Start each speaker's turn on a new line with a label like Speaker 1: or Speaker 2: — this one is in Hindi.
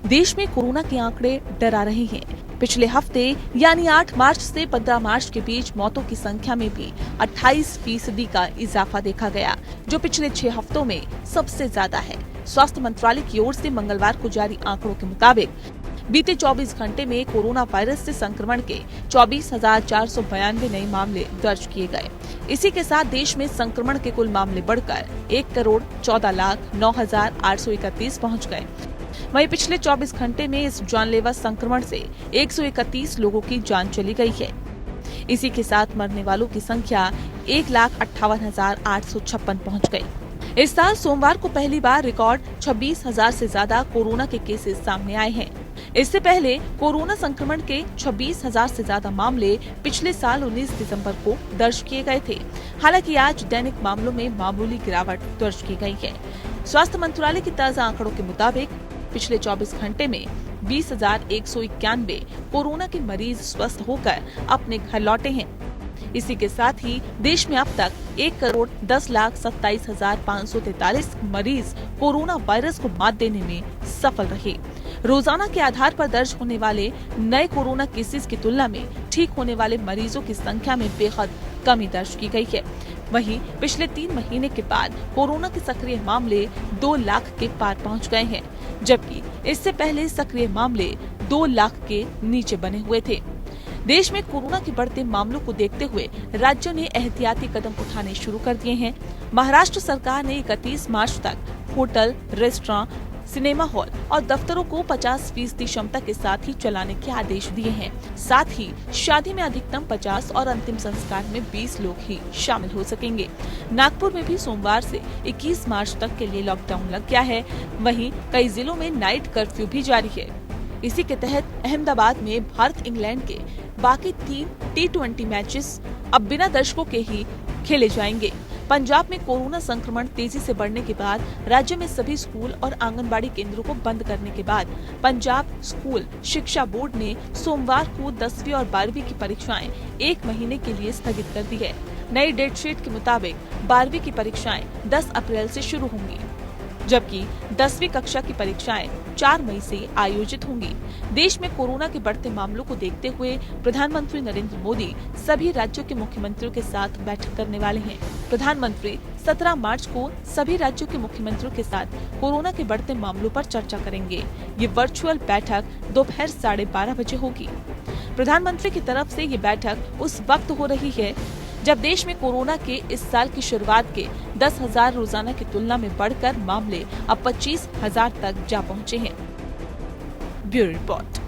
Speaker 1: देश में कोरोना के आंकड़े डरा रहे हैं। पिछले हफ्ते यानी 8 मार्च से 15 मार्च के बीच मौतों की संख्या में भी 28% का इजाफा देखा गया, जो पिछले 6 हफ्तों में सबसे ज्यादा है। स्वास्थ्य मंत्रालय की ओर से मंगलवार को जारी आंकड़ों के मुताबिक बीते 24 घंटे में कोरोना वायरस से संक्रमण के 24,492 नए मामले दर्ज किए गए। इसी के साथ देश में संक्रमण के कुल मामले बढ़कर 1,14,09,831 पहुंच गए। वहीं पिछले 24 घंटे में इस जानलेवा संक्रमण से 131 लोगों की जान चली गई है। इसी के साथ मरने वालों की संख्या 1,58,856 पहुंच गई। इस साल सोमवार को पहली बार रिकॉर्ड 26,000 से ज्यादा कोरोना के केसेस सामने आए हैं। इससे पहले कोरोना संक्रमण के 26,000 से ज्यादा मामले पिछले साल 19 दिसंबर को दर्ज किए गए थे। हालांकि आज दैनिक मामलों में मामूली गिरावट दर्ज की गई है। स्वास्थ्य मंत्रालय के ताजा आंकड़ों के मुताबिक पिछले 24 घंटे में 20,191 कोरोना के मरीज स्वस्थ होकर अपने घर लौटे हैं। इसी के साथ ही देश में अब तक 1,10,27,543 मरीज कोरोना वायरस को मात देने में सफल रहे। रोजाना के आधार पर दर्ज होने वाले नए कोरोना केसेस की तुलना में ठीक होने वाले मरीजों की संख्या में बेहद कमी दर्ज की गई है। वहीं पिछले 3 महीने के बाद कोरोना के सक्रिय मामले 2 लाख के पार पहुंच गए हैं, जबकि इससे पहले सक्रिय मामले 2 लाख के नीचे बने हुए थे। देश में कोरोना के बढ़ते मामलों को देखते हुए राज्यों ने एहतियाती कदम उठाने शुरू कर दिए हैं। महाराष्ट्र सरकार ने 31 मार्च तक होटल, रेस्टोरेंट, सिनेमा हॉल और दफ्तरों को 50% क्षमता के साथ ही चलाने के आदेश दिए हैं। साथ ही शादी में अधिकतम 50 और अंतिम संस्कार में 20 लोग ही शामिल हो सकेंगे। नागपुर में भी सोमवार से 21 मार्च तक के लिए लॉकडाउन लग गया है। वहीं कई जिलों में नाइट कर्फ्यू भी जारी है। इसी के तहत अहमदाबाद में भारत इंग्लैंड के बाकी 3 T20 मैचेस अब बिना दर्शकों के ही खेले जाएंगे। पंजाब में कोरोना संक्रमण तेजी से बढ़ने के बाद राज्य में सभी स्कूल और आंगनबाड़ी केंद्रों को बंद करने के बाद पंजाब स्कूल शिक्षा बोर्ड ने सोमवार को 10वीं और 12वीं की परीक्षाएं 1 महीने के लिए स्थगित कर दी है। नई डेटशीट के मुताबिक 12वीं की परीक्षाएं 10 अप्रैल से शुरू होंगी, जबकि 10वीं कक्षा की परीक्षाएं 4 मई से आयोजित होंगी। देश में कोरोना के बढ़ते मामलों को देखते हुए प्रधानमंत्री नरेंद्र मोदी सभी राज्यों के मुख्यमंत्रियों के साथ बैठक करने वाले हैं। प्रधानमंत्री 17 मार्च को सभी राज्यों के मुख्यमंत्रियों के साथ कोरोना के बढ़ते मामलों पर चर्चा करेंगे। ये वर्चुअल बैठक दोपहर 12:30 बजे होगी। प्रधानमंत्री की तरफ से ये बैठक उस वक्त हो रही है जब देश में कोरोना के इस साल की शुरुआत के 10,000 रोजाना की तुलना में बढ़कर मामले अब 25,000 तक जा पहुंचे हैं। Bureau report.